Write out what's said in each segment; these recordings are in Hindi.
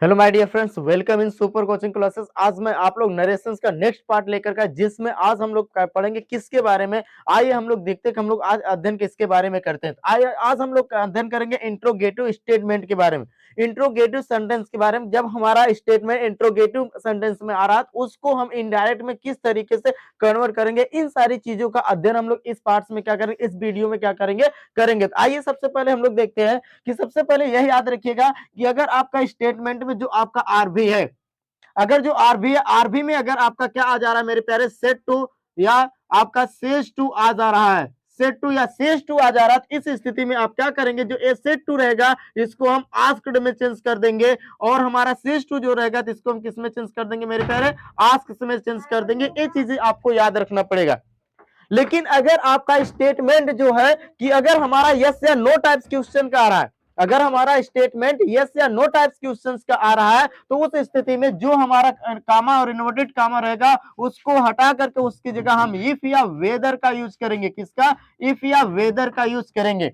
Hello my dear friends, welcome in super coaching classes. आज मैं आप लोग नरेशंस का नेक्स्ट पार्ट लेकर का, जिसमें आज हम लोग पढ़ेंगे किसके बारे में। आइए हम लोग देखते हैं कि हम लोग आज अध्ययन किसके बारे में करते हैं। आइए आज हम लोग अध्ययन करेंगे इंट्रोगेटिव स्टेटमेंट के बारे में, इंट्रोगेटिव सेंटेंस के बारे में। जब हमारा स्टेटमेंट इंट्रोगेटिव सेंटेंस में आ रहा है तो उसको हम इनडायरेक्ट में किस तरीके से कन्वर्ट करेंगे, इन सारी चीजों का अध्ययन हम लोग इस पार्ट में क्या करेंगे, इस वीडियो में क्या करेंगे। तो आइए सबसे पहले हम लोग देखते हैं कि सबसे पहले यह याद रखिएगा कि अगर आपका स्टेटमेंट में जो आपका आरबी है, अगर जो आरबी है, आरबी में अगर आपका क्या आ जा रहा है मेरे प्यारे, सेट टू या आपका सेज टू आ जा रहा है, सेट टू या सेज टू आ जा रहा है, तो इस स्थिति में आप क्या करेंगे, जो ए सेट टू रहेगा इसको हम आस्क्ड में चेंज कर देंगे, और हमारा सेज टू जो रहेगा तो इसको हम किस में चेंज कर देंगे मेरे प्यारे, आस्क में चेंज कर देंगे। ये चीजें आपको याद रखना पड़ेगा। लेकिन अगर आपका स्टेटमेंट जो है कि अगर हमारा यस या नो टाइप्स क्वेश्चन का आ रहा है, अगर हमारा स्टेटमेंट यस या नो टाइप्स क्वेश्चंस का आ रहा है, तो उस स्थिति में जो हमारा कामा और इन्वर्टेड कामा रहेगा उसको हटा करके उसकी जगह हम इफ या वेदर का यूज करेंगे। किसका? इफ या वेदर का यूज करेंगे,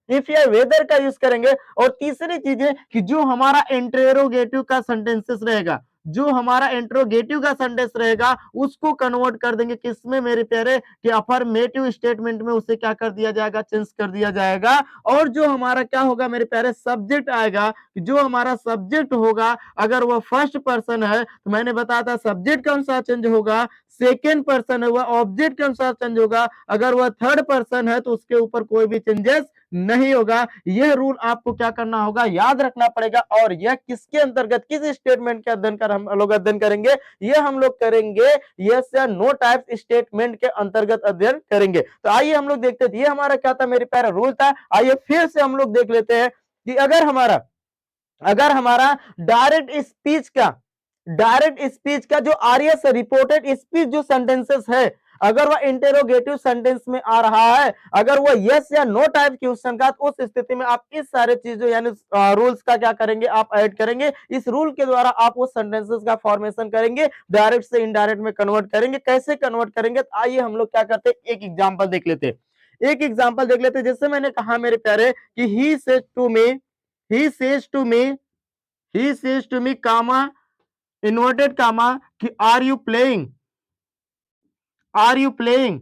इफ या वेदर का यूज करेंगे। और तीसरी चीज है कि जो हमारा इंटरोगेटिव का सेंटेंसेस रहेगा, जो हमारा इंट्रोगेटिव का सेंटेंस रहेगा उसको कन्वर्ट कर देंगे किसमें मेरे प्यारे, कि अफर्मेटिव स्टेटमेंट में उसे क्या कर दिया जाएगा, चेंज कर दिया जाएगा। और जो हमारा क्या होगा मेरे प्यारे, सब्जेक्ट आएगा, जो हमारा सब्जेक्ट होगा अगर वह फर्स्ट पर्सन है तो मैंने बताया था सब्जेक्ट के अनुसार चेंज होगा, सेकेंड पर्सन है वह ऑब्जेक्ट के अनुसार चेंज होगा, अगर वह थर्ड पर्सन है तो उसके ऊपर कोई भी चेंजेस नहीं होगा। यह रूल आपको क्या करना होगा, याद रखना पड़ेगा। और यह किसके अंतर्गत, किस स्टेटमेंट के अध्ययन कर हम लोग अध्ययन करेंगे, यह हम लोग करेंगे यस या नो टाइप स्टेटमेंट के अंतर्गत अध्ययन करेंगे। तो आइए हम लोग देखते हैं ये हमारा क्या था मेरे प्यारा, रूल था। आइए फिर से हम लोग देख लेते हैं कि अगर हमारा डायरेक्ट स्पीच का जो आरएस रिपोर्टेड स्पीच जो सेंटेंसेस है, अगर वह इंटेरोगेटिव सेंटेंस में आ रहा है, अगर वह यस या नो टाइप क्वेश्चन का, तो उस स्थिति में आप इस सारे चीजों यानी रूल्स का क्या करेंगे, आप ऐड करेंगे। इस रूल के द्वारा आप उस सेंटेंसेस का फॉर्मेशन करेंगे, डायरेक्ट से इनडायरेक्ट में कन्वर्ट करेंगे। कैसे कन्वर्ट करेंगे, तो आइए हम लोग क्या करते हैं, एक एग्जाम्पल देख लेते हैं। एक एग्जाम्पल देख लेते हैं। जैसे मैंने कहा मेरे प्यारे कि he says to me, he says to me, he says to me comma inverted comma कि are you playing, are you playing.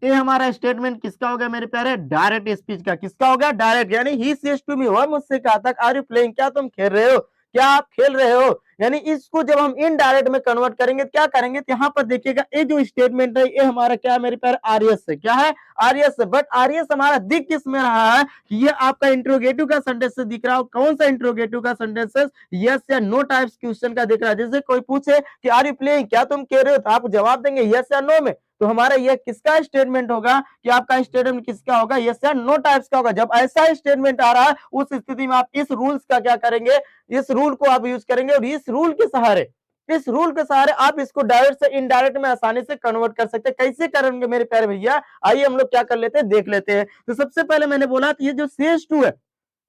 ये हमारा स्टेटमेंट किसका हो गया मेरे प्यारे, डायरेक्ट स्पीच का। किसका हो गया, डायरेक्ट, यानी ही सेज टू मी, वह मुझसे कहा था आर यू प्लेइंग, क्या तुम खेल रहे हो, क्या आप खेल रहे हो। यानी इसको जब हम इनडायरेक्ट में कन्वर्ट करेंगे क्या करेंगे, तो यहाँ पर देखिएगा ये जो स्टेटमेंट है ये हमारा क्या है मेरे प्यारे, आरएस है। क्या है, आरएस है। बट आरएस हमारा दिख किस में रहा है, कि ये आपका इंट्रोगेटिव का सेंटेंस से दिख रहा है। कौन सा इंट्रोगेटिव का सेंटेंस, यस या नो टाइप्स क्वेश्चन का दिख रहा है। जैसे कोई पूछे कि आर यू प्लेइंग, क्या तुम खेल रहे हो, तो आप जवाब देंगे यस या नो में। तो हमारा यह किसका स्टेटमेंट होगा, कि आपका स्टेटमेंट किसका होगा, यस या नो टाइप्स का होगा। जब ऐसा स्टेटमेंट आ रहा है उस स्थिति में आप इस रूल्स का क्या करेंगे, इस रूल को आप यूज करेंगे। और इस रूल के सहारे आप इसको डायरेक्ट से इनडायरेक्ट में आसानी से कन्वर्ट कर सकते हैं। कैसे करेंगे मेरे प्यारे भैया, आइए हम लोग क्या कर लेते हैं, देख लेते हैं। तो सबसे पहले मैंने बोला ये जो सीएच टू है,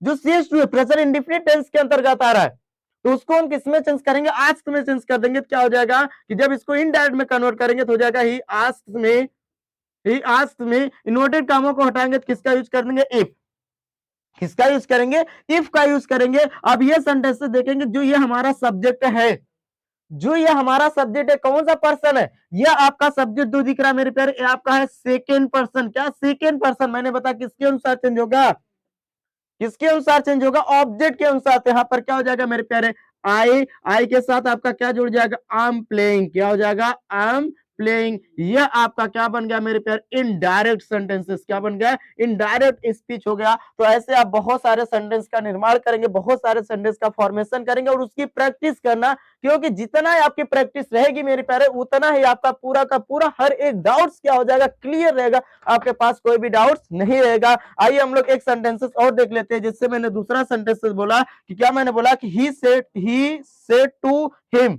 जो सीएच टू है प्रेजेंट इंडेफिनिट टेंस के अंतर्गत आ रहा है, तो उसको हम किसमें चेंज करेंगे, आस्क में चेंज कर देंगे। तो क्या हो जाएगा कि जब इसको इनडायरेक्ट में कन्वर्ट करेंगे तो हो जाएगा ही आस्क में, ही आस्क में इन्वर्टेड कामों को हटाएंगे तो किसका यूज कर देंगे, इफ। किसका यूज करेंगे, इफ का यूज करेंगे। अब ये सेंटेंस देखेंगे, जो ये हमारा सब्जेक्ट है, जो ये हमारा सब्जेक्ट है, कौन सा पर्सन है, ये आपका सब्जेक्ट जो दिख रहा है मेरे प्यारे, ये आपका है सेकेंड पर्सन। क्या, सेकेंड पर्सन। मैंने बताया किसके अनुसार चेंज होगा, किसके अनुसार चेंज होगा, ऑब्जेक्ट के अनुसार। तो यहाँ पर क्या हो जाएगा मेरे प्यारे, आई के साथ आपका क्या जुड़ जाएगा, आई एम प्लेइंग। क्या हो जाएगा, आई एम प्लेइंग। यह आपका क्या बन गया मेरे प्यारे, इनडायरेक्ट सेंटेंसेस। क्या बन गया, इनडायरेक्ट स्पीच हो गया। तो ऐसे आप बहुत सारे सेंटेंस का निर्माण करेंगे, बहुत सारे सेंटेंस का फॉर्मेशन करेंगे, और उसकी प्रैक्टिस करना, क्योंकि जितना ही आपकी प्रैक्टिस रहेगी मेरे प्यारे, उतना ही आपका पूरा का पूरा हर एक डाउट्स क्या हो जाएगा, क्लियर रहेगा। आपके पास कोई भी डाउट्स नहीं रहेगा। आइए हम लोग एक सेंटेंसेस और देख लेते हैं। जिससे मैंने दूसरा सेंटेंसेस बोला कि क्या मैंने बोला कि ही सेड टू हिम,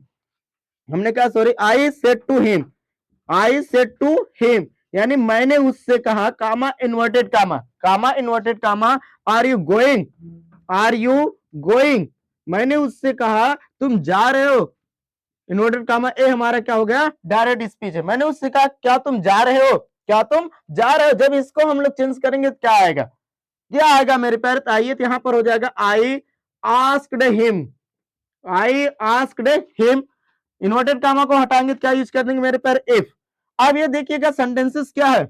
हमने कहा sorry, I said to him, I said to him, यानी मैंने उससे कहा, comma inverted comma, comma inverted comma, are you going, are you going. मैंने उससे कहा तुम जा रहे हो, इन्वर्टेड कामा, ए हमारा क्या हो गया, डायरेक्ट स्पीच है। मैंने उससे कहा क्या तुम जा रहे हो, क्या तुम जा रहे हो। जब इसको हम लोग चेंज करेंगे तो क्या आएगा, क्या आएगा मेरे प्यारे, आइए यहाँ पर हो जाएगा I asked him, I asked him. Inverted comma को हटाएंगे क्या यूज कर देंगे मेरे प्यारे, इफ। अब ये देखिएगा सेंटेंसेस क्या है,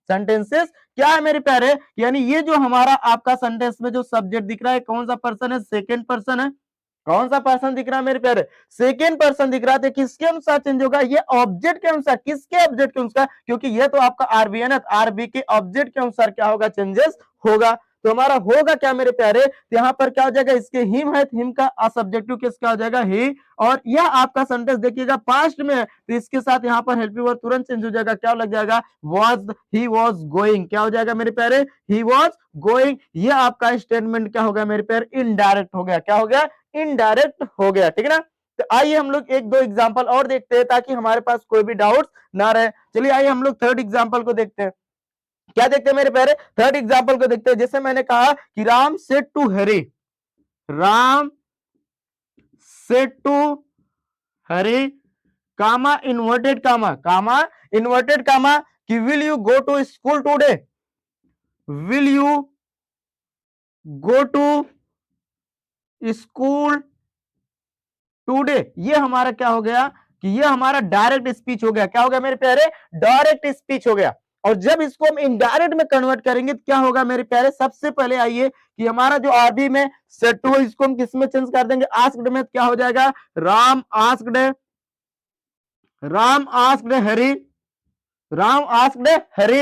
सेंटेंसेस क्या है मेरे प्यारे, यानी ये जो हमारा आपका सेंटेंस में जो सब्जेक्ट दिख रहा है कौन सा पर्सन है, सेकेंड पर्सन है। कौन सा पर्सन दिख रहा है मेरे प्यारे, सेकेंड पर्सन दिख रहा था। किसके अनुसार चेंज होगा, ये ऑब्जेक्ट के अनुसार। किसके ऑब्जेक्ट के अनुसार, क्योंकि ये तो आपका आरबी है ना, आरबी के ऑब्जेक्ट के अनुसार क्या होगा, चेंजेस होगा। तो हमारा होगा क्या मेरे प्यारे, तो यहाँ पर क्या हो जाएगा, इसके हिम है, हिम का सब्जेक्टिव किसका हो जाएगा, ही। और यह आपका सेंटेंस देखिएगा पास्ट में है, तो इसके साथ यहाँ पर हेल्पिंग वर्ब तुरंत चेंज हो जाएगा, क्या लग जाएगा, वाज, ही वाज गोइंग। क्या हो जाएगा मेरे प्यारे, ही वाज गोइंग। ये आपका स्टेटमेंट क्या हो गया मेरे प्यारे, इनडायरेक्ट हो गया। क्या हो गया, इनडायरेक्ट हो गया, ठीक है ना। तो आइए हम लोग एक दो एग्जांपल और देखते हैं ताकि हमारे पास कोई भी डाउट्स ना रहे। चलिए आइए हम लोग थर्ड एग्जांपल को देखते हैं। क्या देखते हैं मेरे प्यारे, थर्ड एग्जांपल को देखते हैं। जैसे मैंने कहा कि Ram said to Hari, Ram said to Hari, comma inverted comma, comma inverted comma, कि will you go to school today, will you go to school today. ये हमारा क्या हो गया कि ये हमारा डायरेक्ट स्पीच हो गया। क्या हो गया मेरे प्यारे, डायरेक्ट स्पीच हो गया। और जब इसको हम इनडायरेक्ट में कन्वर्ट करेंगे तो क्या होगा मेरे प्यारे, सबसे पहले आइए कि हमारा जो आरबी में सेड टू, इसको हम किस में चेंज कर देंगे, आस्क्ड में। क्या हो जाएगा, राम आस्क्ड, राम आस्क्ड हरी, राम आस्क्ड हरी।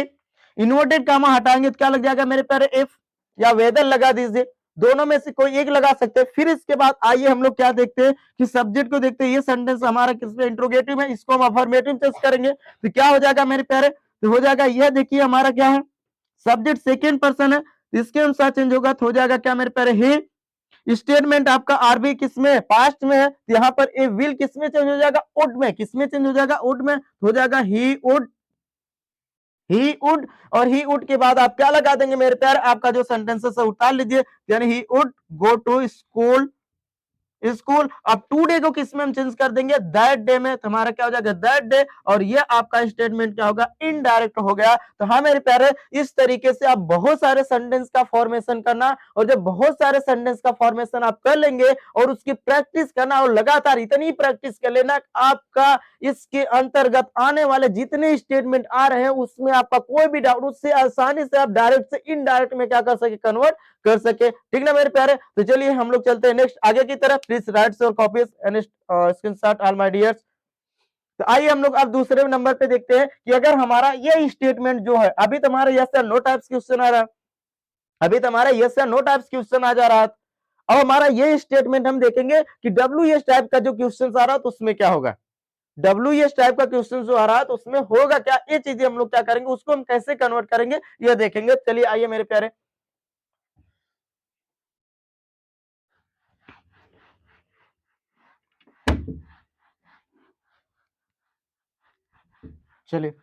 इन्वर्टेड कामा हटाएंगे तो क्या लग जाएगा मेरे प्यारे, इफ या वेदर लगा दीजिए, दोनों में से कोई एक लगा सकते हैं। फिर इसके बाद आइए हम लोग क्या देखते हैं कि सब्जेक्ट को देखते हैं। ये सेंटेंस हमारा किसमें, इंट्रोगेटिव में, इसको हम अफर्मेटिव चेंज करेंगे तो क्या हो जाएगा मेरे प्यारे, तो हो जाएगा यह देखिए हमारा क्या है, सब्जेक्ट सेकेंड पर्सन है, इसके अनुसार चेंज होगा तो हो जाएगा क्या मेरे प्यारे, ही। स्टेटमेंट आपका आरबी किसमें, पास्ट में है, तो यहाँ पर ए विल किसमें चेंज हो जाएगा, वुड में। किसमें चेंज हो जाएगा, वुड में। हो जाएगा ही वुड, ही वुड। और ही वुड के बाद आप क्या लगा देंगे मेरे प्यार, आपका जो सेंटेंसेस है उतार लीजिए, यानी he would go to school, school. अब टुडे को किस में हम चेंज कर देंगे, दैट डे में, तो हमारा क्या हो जाएगा, दैट डे। और ये आपका स्टेटमेंट क्या होगा, इनडायरेक्ट हो गया। तो हाँ मेरे प्यारे, इस तरीके से आप बहुत सारे सेंटेंस का फॉर्मेशन करना, और जब बहुत सारे सेंटेंस का फॉर्मेशन आप कर लेंगे और उसकी प्रैक्टिस करना, और लगातार इतनी प्रैक्टिस कर लेना, आपका इसके अंतर्गत आने वाले जितने स्टेटमेंट आ रहे हैं उसमें आपका कोई भी डाउट, उससे आसानी से आप डायरेक्ट से इनडायरेक्ट में क्या कर सके, कन्वर्ट कर सके, ठीक ना मेरे प्यारे। तो चलिए हम लोग चलते हैं नेक्स्ट आगे की तरफ। Please right your copies and screenshot all my dears. तो आइए हम लोग अब दूसरे नंबर पे देखते हैं कि अगर हमारा ये स्टेटमेंट जो है, अभी तुम्हारा यस या नो टाइप्स क्वेश्चन आ रहा है, अभी तुम्हारा यस या नो टाइप्स क्वेश्चन आ जा रहा है। अब हमारा ये स्टेटमेंट हम देखेंगे कि डब्ल्यू एस टाइप का जो क्वेश्चन आ रहा है तो उसमें क्या होगा, डब्ल्यू एस टाइप का क्वेश्चन जो आ रहा है तो उसमें होगा क्या, ये चीजें हम लोग क्या करेंगे, उसको हम कैसे कन्वर्ट करेंगे ये देखेंगे। चलिए आइए मेरे प्यारे, चलिए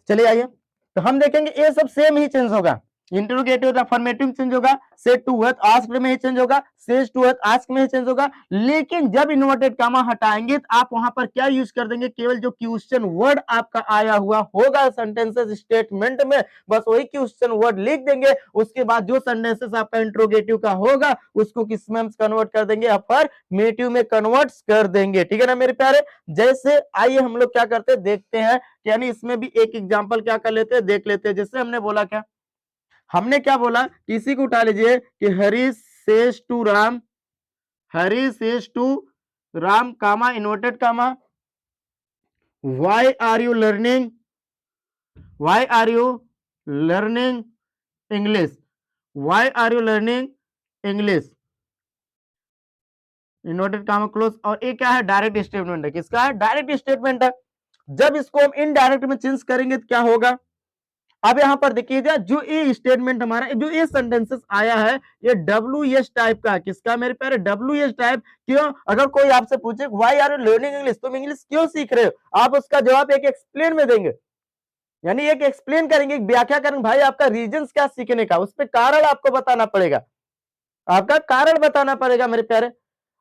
चलिए आइए, तो हम देखेंगे ये सब सेम ही चेंज होगा। इंटरोगेटिव अफर्मेटिव चेंज होगा, सेड टू वर्थ आस्क्ड में ही चेंज होगा, सेज टू वर्थ आस्क में ही चेंज होगा। लेकिन जब इन्वर्टेड कामा हटाएंगे तो आप वहां पर क्या यूज कर देंगे, केवल जो क्वेश्चन वर्ड आपका आया हुआ होगा सेंटेंसेस स्टेटमेंट में, बस वही क्वेश्चन वर्ड लिख देंगे। उसके बाद जो सेंटेंसेस आपका इंटरोगेटिव का होगा उसको किस में कन्वर्ट कर देंगे, अफर्मेटिव में कन्वर्ट कर देंगे, ठीक है ना मेरे प्यारे। जैसे आइए हम लोग क्या करते हैं देखते हैं, यानी इसमें भी एक एग्जांपल क्या कर लेते हैं, देख लेते हैं। जैसे हमने बोला क्या, हमने क्या बोला, किसी को उठा लीजिए कि Hari says to Ram, Hari says to Ram comma inverted comma, why are you learning, why are you learning English, why are you learning English, inverted comma close. और ये क्या है, डायरेक्ट स्टेटमेंट है। किसका है, डायरेक्ट स्टेटमेंट है। जब इसको हम इनडायरेक्ट में चेंज करेंगे तो क्या होगा, अब यहां पर देखिएगा जो ये स्टेटमेंट हमारा, जो ये सेंटेंसेस आया है ये डब्ल्यू एस टाइप का। किसका मेरे प्यारे, डब्ल्यू एस टाइप। क्यों, अगर कोई आपसे पूछे why are you learning English, तुम इंग्लिश क्यों सीख रहे हो, आप उसका जवाब एक एक्सप्लेन में देंगे, यानी एक एक्सप्लेन करेंगे, एक व्याख्या करेंगे, भाई आपका रीजन क्या सीखने का, उस पर कारण आपको बताना पड़ेगा, आपका कारण बताना पड़ेगा मेरे प्यारे।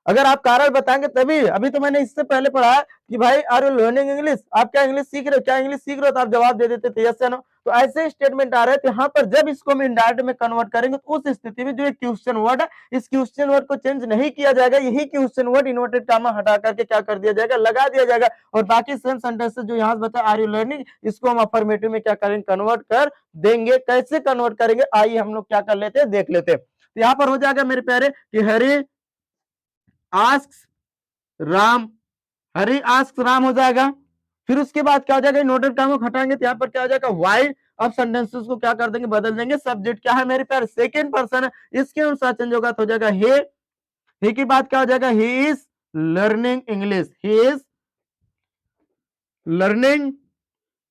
अगर आप कारण बताएंगे तभी। अभी तो मैंने इससे पहले पढ़ा कि भाई आर यू लर्निंग इंग्लिश, आप क्या इंग्लिश सीख रहे हो, क्या इंग्लिश सीख रहे हो, तो आप जवाब दे देते थे यस या नो। तो ऐसे स्टेटमेंट आ रहे थे यहाँ पर। जब इसको हम इनडायरेक्ट में कन्वर्ट करेंगे तो उस स्थिति में जो एक क्वेश्चन वर्ड है, इस क्वेश्चन वर्ड को चेंज नहीं किया जाएगा, यही क्वेश्चन वर्ड इन्वर्टेड कामा हटा करके क्या कर दिया जाएगा, लगा दिया जाएगा। और बाकी सेम सेंटेंसेस जो यहाँ बता आर यू लर्निंग, इसको हम अफर्मेटिव में क्या करेंगे, कन्वर्ट कर देंगे। कैसे कन्वर्ट करेंगे आइए हम लोग क्या कर लेते हैं, देख लेते हैं। तो यहाँ पर हो जाएगा मेरे प्यारे कि हरी आस्क्स राम, हरी आस्क्स राम हो जाएगा। फिर उसके बाद क्या हो जाएगा, नोटेड काम को हटाएंगे तो यहाँ पर क्या हो जाएगा, वाई। अब सेंटेंसेस को क्या कर देंगे, बदल देंगे। सब्जेक्ट क्या है मेरे प्यारे, सेकंड पर्सन है, इसके अनुसार चेंज होगा तो हो जाएगा he की बात क्या हो जाएगा, he is learning English, he is learning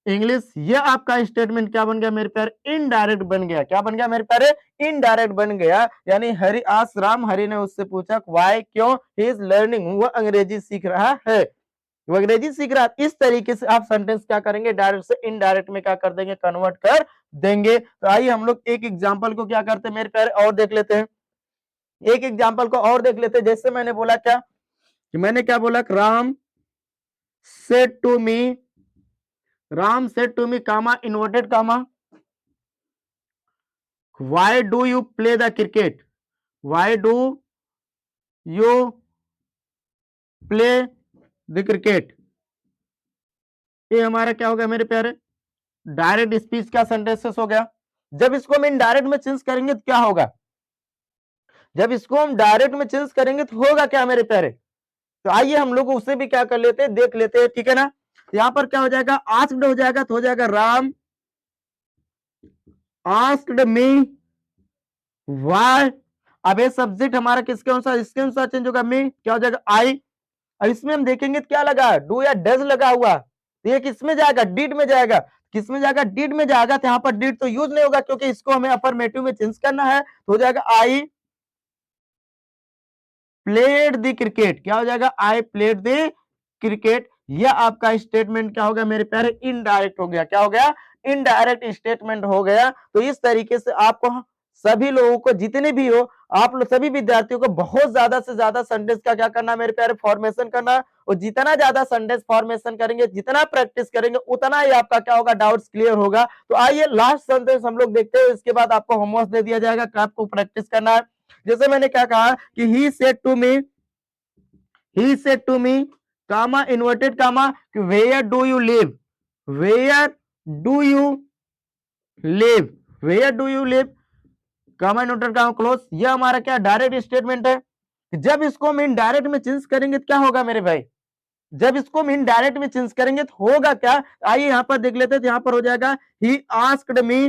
English. ये आपका स्टेटमेंट क्या बन गया मेरे प्यारे, इनडायरेक्ट बन गया। क्या बन गया मेरे प्यारे, इनडायरेक्ट बन गया। यानी हरि आस्क्ड राम, हरि ने उससे पूछा व्हाई, क्यों, ही इज लर्निंग, वो अंग्रेजी सीख रहा है, वो अंग्रेजी सीख रहा है। इस तरीके से आप सेंटेंस क्या करेंगे, डायरेक्ट से इनडायरेक्ट में क्या कर देंगे, कन्वर्ट कर देंगे। तो आइए हम लोग एक एग्जांपल को क्या करते हैं मेरे प्यारे, और देख लेते हैं। एक एग्जांपल को और देख लेते हैं। जैसे मैंने बोला क्या, कि मैंने क्या बोला, Ram said to me, Ram said to me comma inverted comma, why do you play the cricket, why do you play the cricket. ये हमारा क्या हो गया मेरे प्यारे, डायरेक्ट स्पीच का सेंटेंसेस हो गया। जब इसको हम इनडायरेक्ट में चेंज करेंगे तो क्या होगा, जब इसको हम डायरेक्ट में चेंज करेंगे तो होगा क्या मेरे प्यारे। तो आइए हम लोग उसे भी क्या कर लेते हैं, देख लेते हैं, ठीक है ना। यहाँ पर क्या हो जाएगा, आस्क्ड हो जाएगा तो हो जाएगा राम आस्क्ड मी व्हाई। अब ये सब्जेक्ट हमारा किसके अनुसार, इसके अनुसार चेंज होगा, मी क्या हो जाएगा, आई। अब इसमें हम देखेंगे तो क्या लगा, डू या डज लगा हुआ, तो ये किस में जाएगा, डिड में जाएगा। किस में जाएगा, डिड में जाएगा। तो यहाँ पर डिड तो यूज नहीं होगा क्योंकि इसको हमें अफर्मेटिव में चेंज करना है। तो हो जाएगा आई प्लेड द क्रिकेट, क्या हो जाएगा, आई प्लेड द क्रिकेट। यह आपका स्टेटमेंट क्या हो गया मेरे प्यारे, इनडायरेक्ट हो गया। क्या हो गया, इनडायरेक्ट स्टेटमेंट हो गया। तो इस तरीके से आपको सभी लोगों को, जितने भी हो आप लोग, सभी विद्यार्थियों को बहुत ज्यादा से ज्यादा सेंटेंस का क्या करना है मेरे प्यारे, फॉर्मेशन करना। और जितना ज्यादा सेंटेंस फॉर्मेशन करेंगे, जितना प्रैक्टिस करेंगे, उतना ही आपका क्या होगा, डाउट्स क्लियर होगा। तो आइए लास्ट सेंटेंस हम लोग देखते हैं, इसके बाद आपको होमवर्क दे दिया जाएगा कि आपको प्रैक्टिस करना है। जैसे मैंने क्या कहा कि he said to me, he said to me comma inverted comma, where do you live, where do you live, where do you live comma inverted comma close. यह हमारा क्या डायरेक्ट स्टेटमेंट है। जब इसको हम इनडायरेक्ट में चेंज करेंगे तो क्या होगा मेरे भाई, जब इसको हम इनडायरेक्ट में चेंज करेंगे तो होगा क्या, आइए यहाँ पर देख लेते हैं। यहाँ पर हो जाएगा he asked me,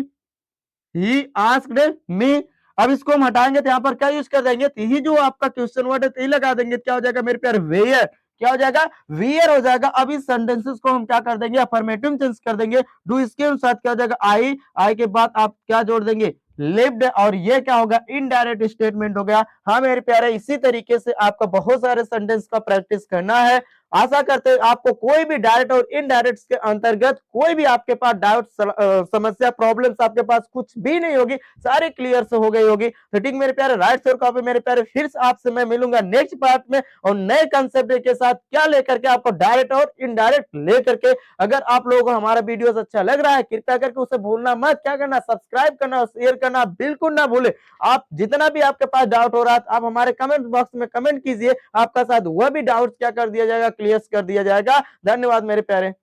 he asked me. अब इसको हम हटाएंगे तो यहाँ पर क्या यूज कर देंगे, तो ही जो आपका क्वेश्चन वर्ड है तो ही लगा देंगे। क्या हो जाएगा मेरे प्यार, वेयर, क्या हो जाएगा, वियर हो जाएगा। अब इस सेंटेंसेस को हम क्या कर देंगे, अफर्मेटिव चेंज कर देंगे। डू इसके अनुसार क्या हो जाएगा, आई, आई के बाद आप क्या जोड़ देंगे, लिव्ड। और ये क्या होगा, इनडायरेक्ट स्टेटमेंट हो गया। हाँ मेरे प्यारे, इसी तरीके से आपको बहुत सारे सेंटेंस का प्रैक्टिस करना है। आशा करते हैं आपको कोई भी डायरेक्ट और इनडायरेक्ट के अंतर्गत कोई भी आपके पास डाउट, समस्या, प्रॉब्लम्स आपके पास कुछ भी नहीं होगी, सारे क्लियर से हो गई होगी। तो ठीक मेरे प्यारे, राइट सर कॉपी मेरे प्यारे, फिर से आपसे मैं मिलूंगा नेक्स्ट पार्ट में और नए कंसेप्ट के साथ, क्या लेकर के, आपको डायरेक्ट और इनडायरेक्ट लेकर के। अगर आप लोगों को हमारा वीडियो अच्छा लग रहा है, कृपया करके उसे भूलना मत, क्या करना, सब्सक्राइब करना और शेयर करना बिल्कुल ना भूले। आप जितना भी आपके पास डाउट हो रहा है, आप हमारे कमेंट बॉक्स में कमेंट कीजिए, आपका साथ वह भी डाउट क्या कर दिया जाएगा, क्लियर कर दिया जाएगा। धन्यवाद मेरे प्यारे।